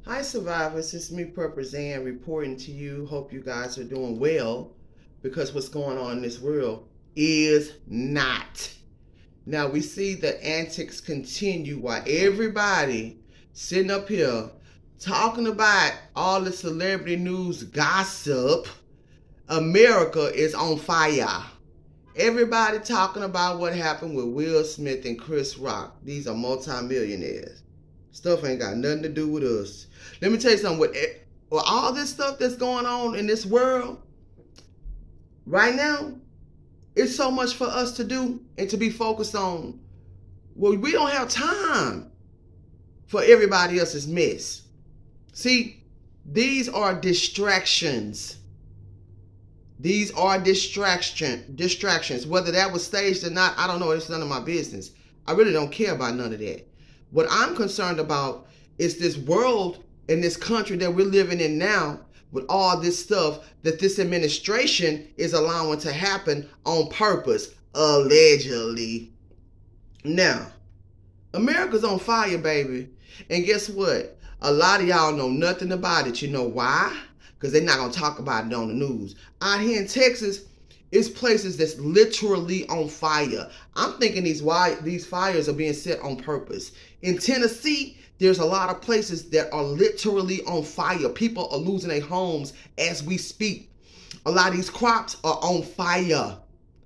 Hi survivors, it's me Purple Zan reporting to you. Hope you guys are doing well, because what's going on in this world is not. Now we see the antics continue while everybody sitting up here talking about all the celebrity news gossip. America is on fire. Everybody talking about what happened with Will Smith and Chris Rock. These are multimillionaires. Stuff ain't got nothing to do with us. Let me tell you something. With all this stuff that's going on in this world right now, it's so much for us to do and to be focused on. Well, we don't have time for everybody else's mess. See, these are distractions. These are distractions. Whether that was staged or not, I don't know. It's none of my business. I really don't care about none of that. What I'm concerned about is this world and this country that we're living in now, with all this stuff that this administration is allowing to happen on purpose, allegedly. Now, America's on fire, baby. And guess what? A lot of y'all know nothing about it. You know why? Because they're not going to talk about it on the news. Out here in Texas, it's places that's literally on fire. I'm thinking these fires are being set on purpose. In Tennessee, there's a lot of places that are literally on fire. People are losing their homes as we speak. A lot of these crops are on fire.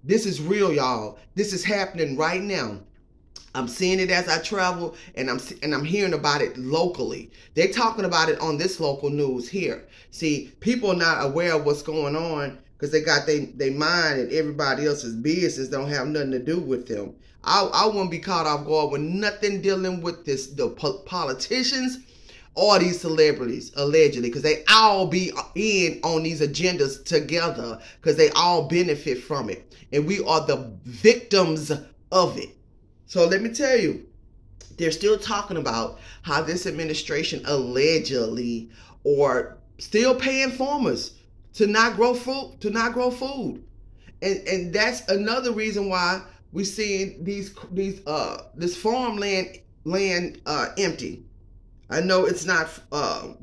This is real, y'all. This is happening right now. I'm seeing it as I travel, and I'm hearing about it locally. They're talking about it on this local news here. See, people are not aware of what's going on because they got their mind and everybody else's business don't have nothing to do with them. I wouldn't be caught off guard with nothing dealing with the politicians or these celebrities, allegedly, because they all be in on these agendas together because they all benefit from it. And we are the victims of it. So let me tell you, they're still talking about how this administration allegedly or still paying farmers to not grow food. And that's another reason why we're seeing this farmland empty. I know it's not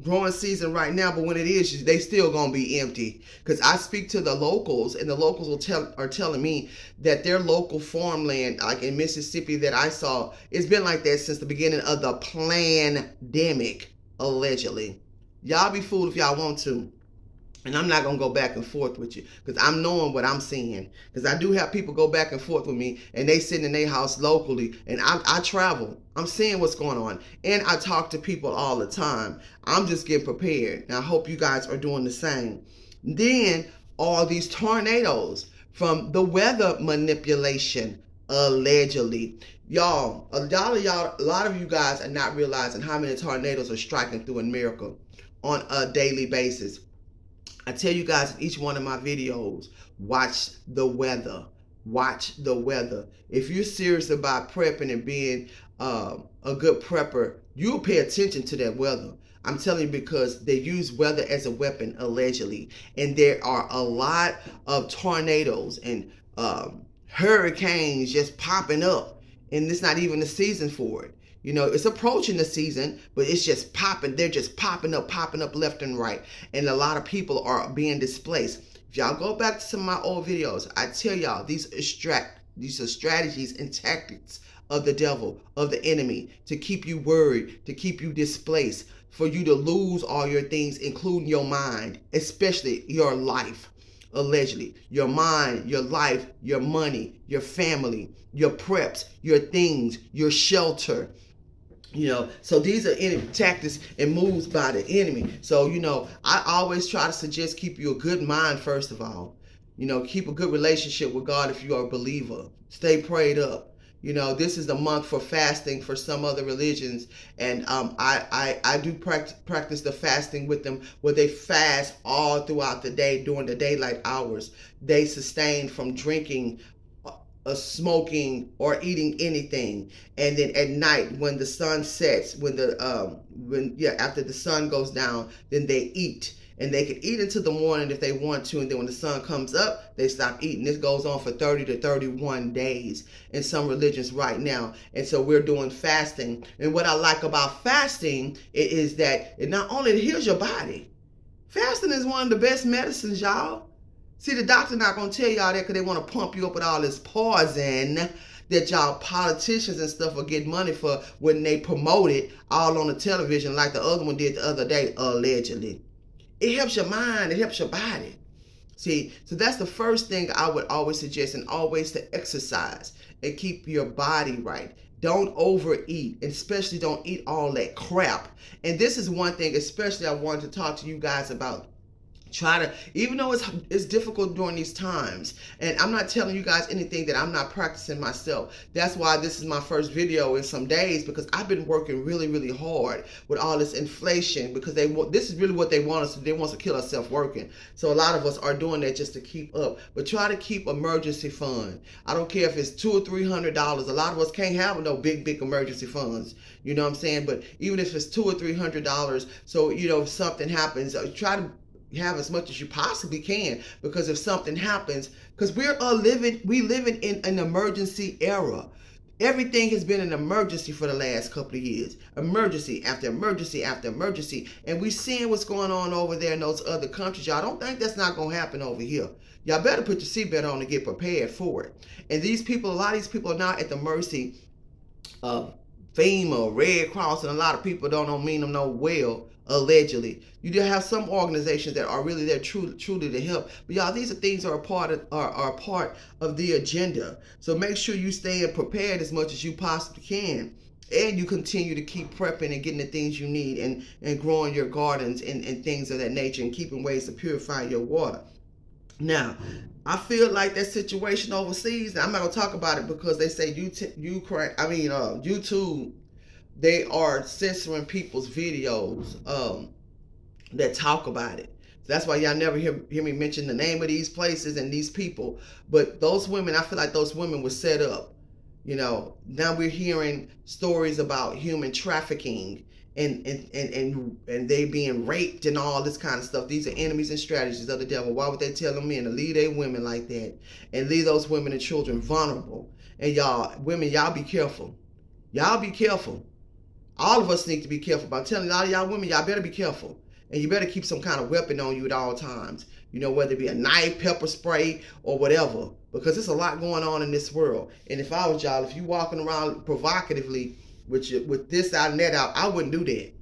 growing season right now, but when it is, they still gonna be empty. Because I speak to the locals, and the locals are telling me that their local farmland, like in Mississippi that I saw, it's been like that since the beginning of the pandemic, allegedly. Y'all be fooled if y'all want to. And I'm not going to go back and forth with you because I'm knowing what I'm seeing. Because I do have people go back and forth with me and they sit in their house locally. And I travel. I'm seeing what's going on. And I talk to people all the time. I'm just getting prepared. And I hope you guys are doing the same. Then all these tornadoes from the weather manipulation, allegedly. Y'all, a lot of you guys are not realizing how many tornadoes are striking through America on a daily basis. I tell you guys in each one of my videos, watch the weather. Watch the weather. If you're serious about prepping and being a good prepper, you'll pay attention to that weather. I'm telling you, because they use weather as a weapon, allegedly. And there are a lot of tornadoes and hurricanes just popping up. And it's not even the season for it. You know, it's approaching the season, but it's just popping. They're just popping up left and right. And a lot of people are being displaced. If y'all go back to some of my old videos, I tell y'all, these are strategies and tactics of the devil, of the enemy, to keep you worried, to keep you displaced, for you to lose all your things, including your mind, especially your life. Allegedly, your mind, your life, your money, your family, your preps, your things, your shelter. You know, so these are enemy tactics and moves by the enemy. So, you know, I always try to suggest keep you a good mind, first of all. You know, keep a good relationship with God if you are a believer. Stay prayed up. You know, this is the month for fasting for some other religions. And I do practice the fasting with them, where they fast all throughout the day during the daylight hours. They sustain from drinking, smoking, or eating anything. And then at night, when the sun sets, after the sun goes down, then they eat. And they can eat into the morning if they want to, and then when the sun comes up, they stop eating. This goes on for 30 to 31 days in some religions right now. And so we're doing fasting. And what I like about fasting is that it not only heals your body. Fasting is one of the best medicines, y'all. See, the doctor not going to tell y'all that because they want to pump you up with all this poison that y'all politicians and stuff will get money for when they promote it all on the television like the other one did the other day, allegedly. It helps your mind. It helps your body. See, so that's the first thing I would always suggest, and always to exercise and keep your body right. Don't overeat, and especially don't eat all that crap. And this is one thing especially I wanted to talk to you guys about. Try to, even though it's difficult during these times, and I'm not telling you guys anything that I'm not practicing myself. That's why this is my first video in some days, because I've been working really, really hard with all this inflation, because this is really what they want us to do. They want us to kill ourselves working. So a lot of us are doing that just to keep up. But try to keep emergency fund. I don't care if it's $200 or $300. A lot of us can't have no big emergency funds. You know what I'm saying? But even if it's $200 or $300, so you know if something happens, try to have as much as you possibly can, because if something happens, because we living in an emergency era. Everything has been an emergency for the last couple of years. Emergency after emergency after emergency. And we seeing what's going on over there in those other countries. Y'all don't think that's not going to happen over here. Y'all better put your seatbelt on and get prepared for it. And these people, a lot of these people are now at the mercy of FEMA, Red Cross, and a lot of people don't mean them no well. Allegedly, you do have some organizations that are really there truly to help. But y'all, these are things that are part of the agenda. So make sure you stay prepared as much as you possibly can, and you continue to keep prepping and getting the things you need, and growing your gardens and things of that nature, and keeping ways to purify your water. Now, I feel like that situation overseas. Now, I'm not gonna talk about it because they say YouTube. They are censoring people's videos that talk about it. So that's why y'all never hear me mention the name of these places and these people. But those women, I feel like those women were set up. You know, now we're hearing stories about human trafficking and they being raped and all this kind of stuff. These are enemies and strategies of the devil. Why would they tell them men to leave their women like that and leave those women and children vulnerable? And y'all, women, y'all be careful. Y'all be careful. All of us need to be careful. But I'm telling a lot of y'all women, y'all better be careful. And you better keep some kind of weapon on you at all times. You know, whether it be a knife, pepper spray, or whatever. Because there's a lot going on in this world. And if I was y'all, if you walking around provocatively with this out and that out, I wouldn't do that.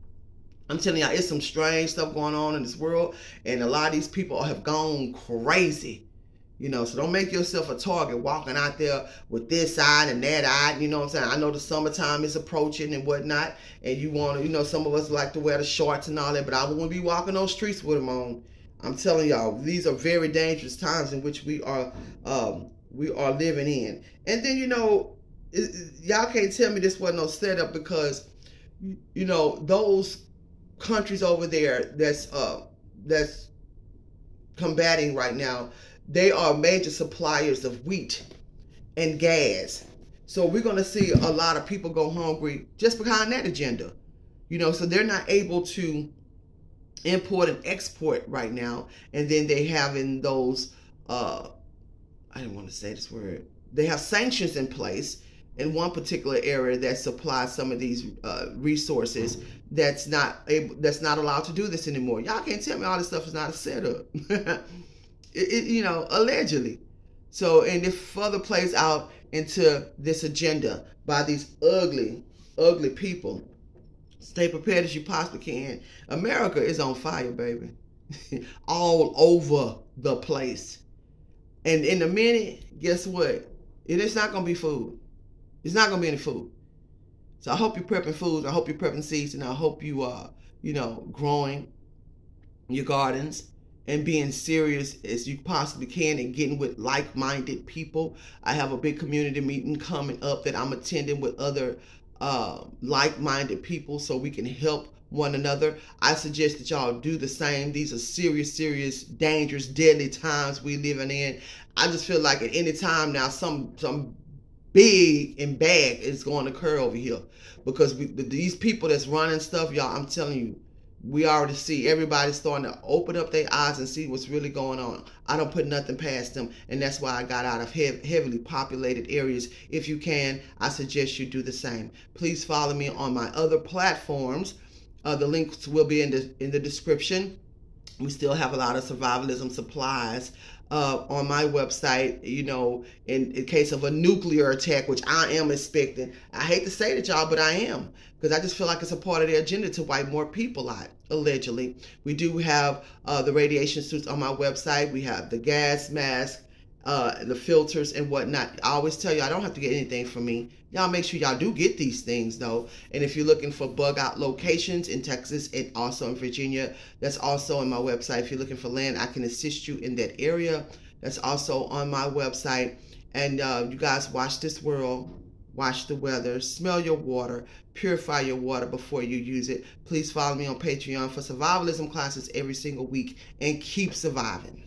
I'm telling y'all, it's some strange stuff going on in this world. And a lot of these people have gone crazy. You know, so don't make yourself a target walking out there with this eye and that eye. You know what I'm saying? I know the summertime is approaching and whatnot. And you want to, you know, some of us like to wear the shorts and all that. But I wouldn't be walking those streets with them on. I'm telling y'all, these are very dangerous times in which we are living in. And then, you know, y'all can't tell me this wasn't no setup, because, you know, those countries over there that's combating right now, they are major suppliers of wheat and gas. So we're going to see a lot of people go hungry just behind that agenda. You know, so they're not able to import and export right now. And then they having those, I didn't want to say this word. They have sanctions in place in one particular area that supplies some of these resources that's not allowed to do this anymore. Y'all can't tell me all this stuff is not a setup. You know, allegedly. So, and it further plays out into this agenda by these ugly people. Stay prepared as you possibly can. America is on fire, baby. All over the place. And in a minute, guess what? It is not going to be food. It's not going to be any food. So I hope you're prepping foods. I hope you're prepping seeds. And I hope you are, you know, growing your gardens and being serious as you possibly can and getting with like-minded people. I have a big community meeting coming up that I'm attending with other like-minded people so we can help one another. I suggest that y'all do the same. These are serious, dangerous, deadly times we living in. I just feel like at any time now, some big and bad is going to occur over here, because these people that's running stuff, y'all, I'm telling you, we already see everybody's starting to open up their eyes and see what's really going on. I don't put nothing past them, and that's why I got out of heavily populated areas. If you can, I suggest you do the same. Please follow me on my other platforms. The links will be in the description. We still have a lot of survivalism supplies on my website, you know, in case of a nuclear attack, which I am expecting. I hate to say it, y'all, but I am, because I just feel like it's a part of their agenda to wipe more people out, allegedly. We do have the radiation suits on my website. We have the gas mask, the filters and whatnot. I always tell you, I don't have to get anything from me. Y'all make sure y'all do get these things, though. And if you're looking for bug out locations in Texas and also in Virginia, that's also on my website. If you're looking for land, I can assist you in that area. That's also on my website. And you guys, watch this world, watch the weather, smell your water, purify your water before you use it. Please follow me on Patreon for survivalism classes every single week, and keep surviving.